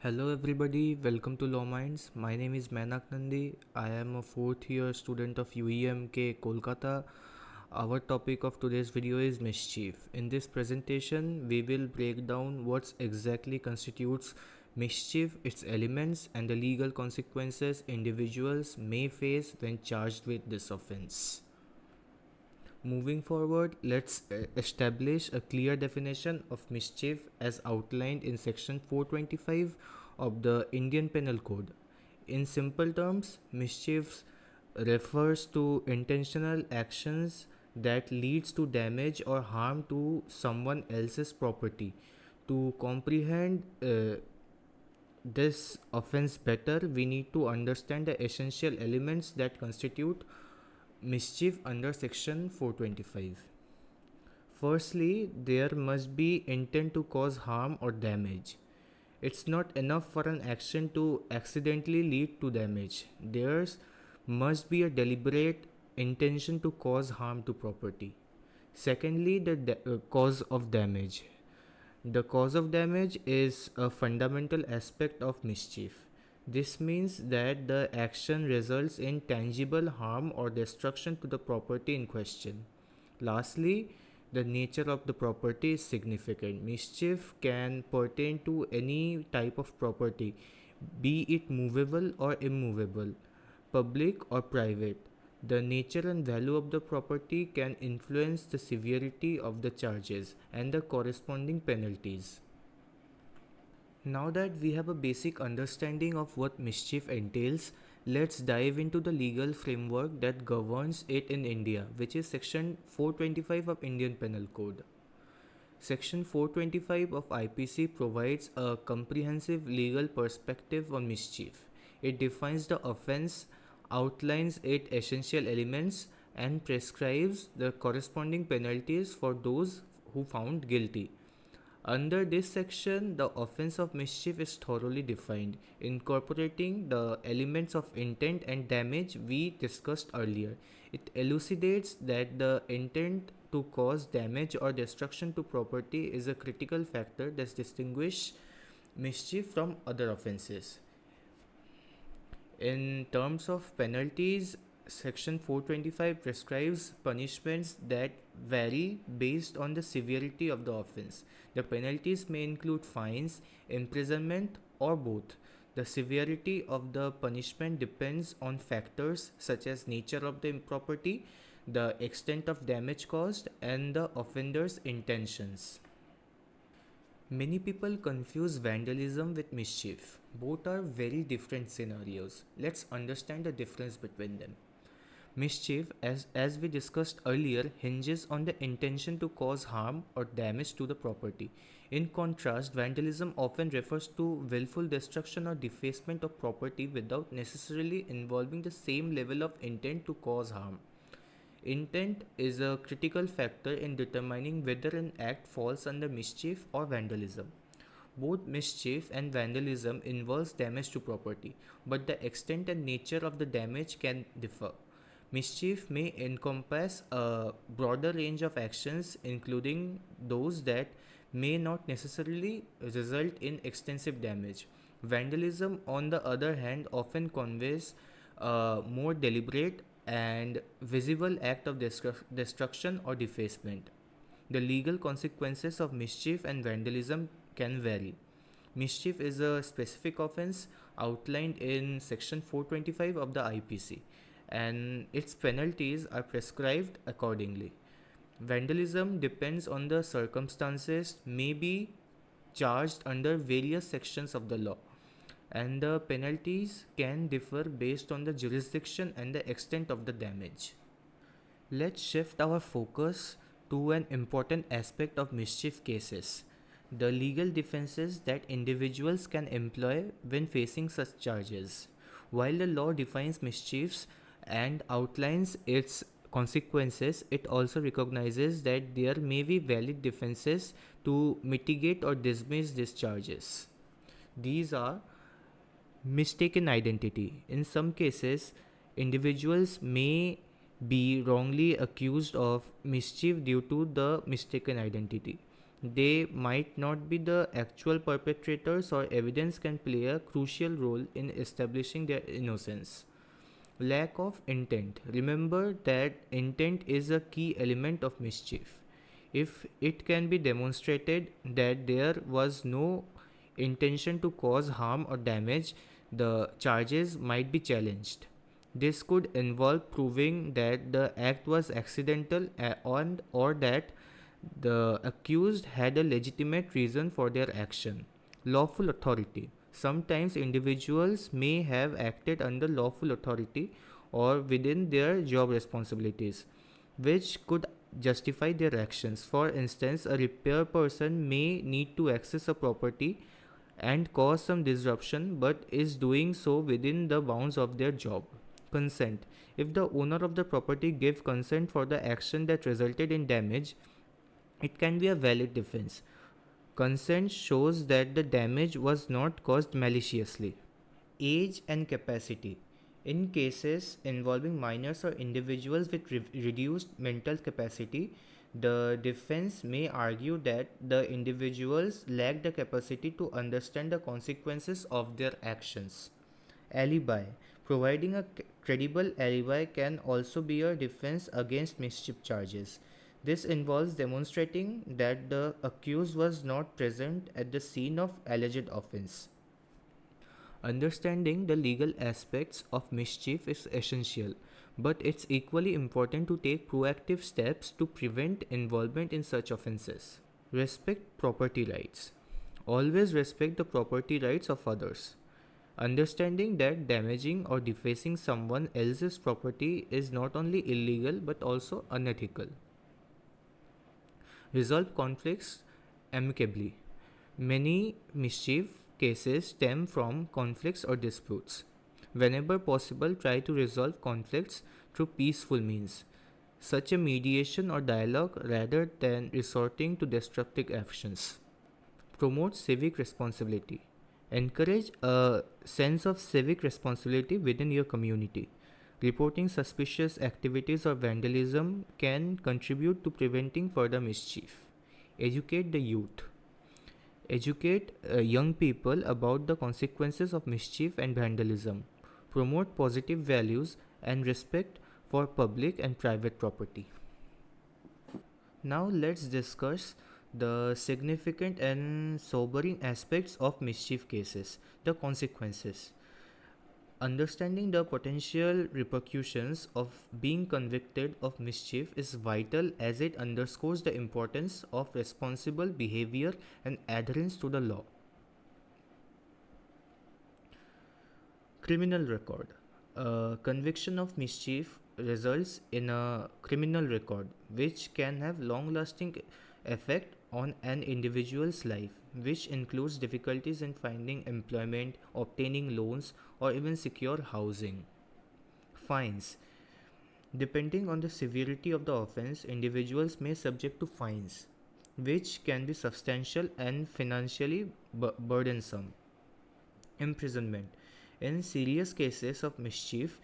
Hello everybody, welcome to Lawminds. My name is Mainak Nandi. I am a fourth year student of UEMK Kolkata. Our topic of today's video is mischief. In this presentation, we will break down what exactly constitutes mischief, its elements, and the legal consequences individuals may face when charged with this offense. Moving forward, let's establish a clear definition of mischief as outlined in section 425 of the Indian Penal Code. In simple terms, mischief refers to intentional actions that leads to damage or harm to someone else's property. To comprehend this offense better, we need to understand the essential elements that constitute mischief under section 425. Firstly, there must be intent to cause harm or damage. It's not enough for an action to accidentally lead to damage. There must be a deliberate intention to cause harm to property. Secondly, the cause of damage. The cause of damage is a fundamental aspect of mischief. This means that the action results in tangible harm or destruction to the property in question. Lastly, the nature of the property is significant. Mischief can pertain to any type of property, be it movable or immovable, public or private. The nature and value of the property can influence the severity of the charges and the corresponding penalties. Now that we have a basic understanding of what mischief entails, let's dive into the legal framework that governs it in India, which is section 425 of Indian Penal Code. Section 425 of IPC provides a comprehensive legal perspective on mischief. It defines the offense, outlines its essential elements, and prescribes the corresponding penalties for those who found guilty. Under this section, the offense of mischief is thoroughly defined, incorporating the elements of intent and damage we discussed earlier. It elucidates that the intent to cause damage or destruction to property is a critical factor that distinguishes mischief from other offenses. In terms of penalties, Section 425 prescribes punishments that vary based on the severity of the offense. The penalties may include fines, imprisonment, or both. The severity of the punishment depends on factors such as nature of the property, the extent of damage caused, and the offender's intentions. Many people confuse vandalism with mischief. Both are very different scenarios. Let's understand the difference between them. Mischief, as we discussed earlier, hinges on the intention to cause harm or damage to the property. In contrast, vandalism often refers to willful destruction or defacement of property without necessarily involving the same level of intent to cause harm. Intent is a critical factor in determining whether an act falls under mischief or vandalism. Both mischief and vandalism involves damage to property, but the extent and nature of the damage can differ. Mischief may encompass a broader range of actions, including those that may not necessarily result in extensive damage. Vandalism, on the other hand, often conveys a more deliberate and visible act of destruction or defacement. The legal consequences of mischief and vandalism can vary. Mischief is a specific offense outlined in section 425 of the IPC, and its penalties are prescribed accordingly. Vandalism depends on the circumstances, may be charged under various sections of the law, and the penalties can differ based on the jurisdiction and the extent of the damage. Let's shift our focus to an important aspect of mischief cases: the legal defenses that individuals can employ when facing such charges. While the law defines mischiefs and outlines its consequences, it also recognizes that there may be valid defenses to mitigate or dismiss these charges. These are mistaken identity. In some cases, individuals may be wrongly accused of mischief due to the mistaken identity. They might not be the actual perpetrators, or evidence can play a crucial role in establishing their innocence. Lack of intent. Remember that intent is a key element of mischief. If it can be demonstrated that there was no intention to cause harm or damage, the charges might be challenged. This could involve proving that the act was accidental and or that the accused had a legitimate reason for their action. Lawful authority. Sometimes individuals may have acted under lawful authority or within their job responsibilities, which could justify their actions. For instance, a repair person may need to access a property and cause some disruption but is doing so within the bounds of their job. Consent. If the owner of the property gave consent for the action that resulted in damage, it can be a valid defense. Consent shows that the damage was not caused maliciously. Age and capacity. In cases involving minors or individuals with reduced mental capacity, the defense may argue that the individuals lack the capacity to understand the consequences of their actions. Alibi. Providing a credible alibi can also be a defense against mischief charges. This involves demonstrating that the accused was not present at the scene of alleged offense. Understanding the legal aspects of mischief is essential, but it's equally important to take proactive steps to prevent involvement in such offenses. Respect property rights. Always respect the property rights of others. Understanding that damaging or defacing someone else's property is not only illegal but also unethical. Resolve conflicts amicably. Many mischief cases stem from conflicts or disputes. Whenever possible, try to resolve conflicts through peaceful means, such as mediation or dialogue, rather than resorting to destructive actions. Promote civic responsibility. Encourage a sense of civic responsibility within your community. Reporting suspicious activities or vandalism can contribute to preventing further mischief. Educate the youth. Educate young people about the consequences of mischief and vandalism. Promote positive values and respect for public and private property. Now let's discuss the significant and sobering aspects of mischief cases, the consequences. Understanding the potential repercussions of being convicted of mischief is vital, as it underscores the importance of responsible behavior and adherence to the law. Criminal record. A conviction of mischief results in a criminal record, which can have long-lasting effect on an individual's life, which includes difficulties in finding employment, obtaining loans, or even secure housing. Fines. Depending on the severity of the offense, individuals may subject to fines, which can be substantial and financially burdensome. Imprisonment. In serious cases of mischief,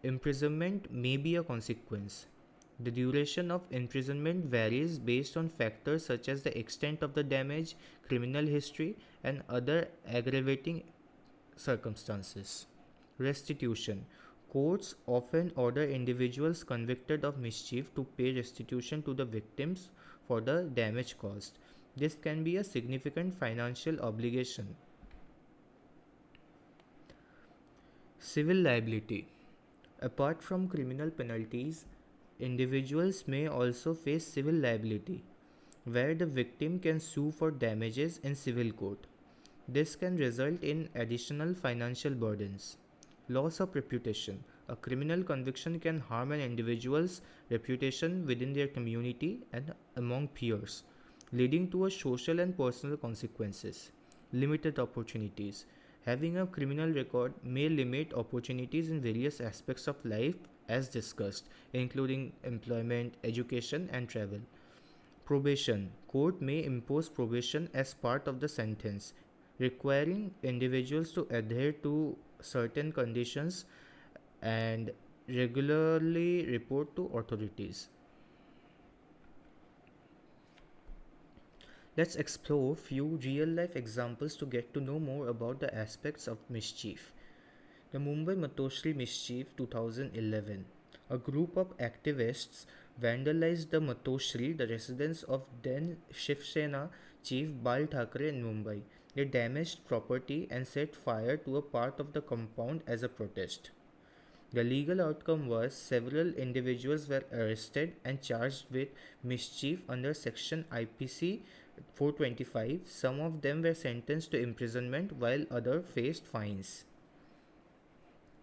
imprisonment may be a consequence. The duration of imprisonment varies based on factors such as the extent of the damage, criminal history, and other aggravating circumstances. Restitution. Courts often order individuals convicted of mischief to pay restitution to the victims for the damage caused. This can be a significant financial obligation. Civil liability. Apart from criminal penalties, individuals may also face civil liability, where the victim can sue for damages in civil court. This can result in additional financial burdens. Loss of reputation. A criminal conviction can harm an individual's reputation within their community and among peers, leading to a social and personal consequences. Limited opportunities. Having a criminal record may limit opportunities in various aspects of life as discussed, including employment, education, and travel. Probation. Court may impose probation as part of the sentence, requiring individuals to adhere to certain conditions and regularly report to authorities. Let's explore few real life examples to get to know more about the aspects of mischief. The Mumbai Matoshri Mischief 2011. A group of activists vandalized the Matoshri, the residence of then Shiv Sena chief Bal Thackeray in Mumbai. They damaged property and set fire to a part of the compound as a protest. The legal outcome was several individuals were arrested and charged with mischief under Section IPC 425. Some of them were sentenced to imprisonment while others faced fines.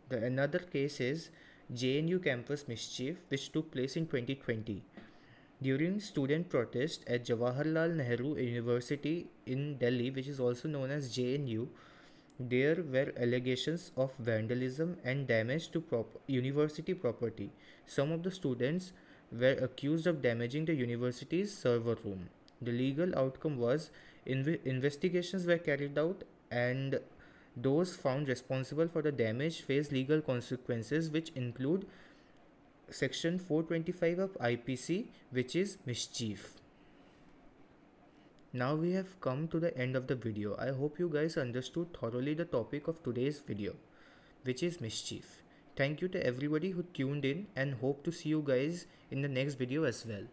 The another case is JNU campus mischief, which took place in 2020. During student protest at Jawaharlal Nehru University in Delhi, which is also known as JNU, there were allegations of vandalism and damage to university property. Some of the students were accused of damaging the university's server room. The legal outcome was investigations were carried out, and those found responsible for the damage face legal consequences, which include Section 425 of IPC, which is mischief. Now we have come to the end of the video. I hope you guys understood thoroughly the topic of today's video, which is mischief. Thank you to everybody who tuned in, and hope to see you guys in the next video as well.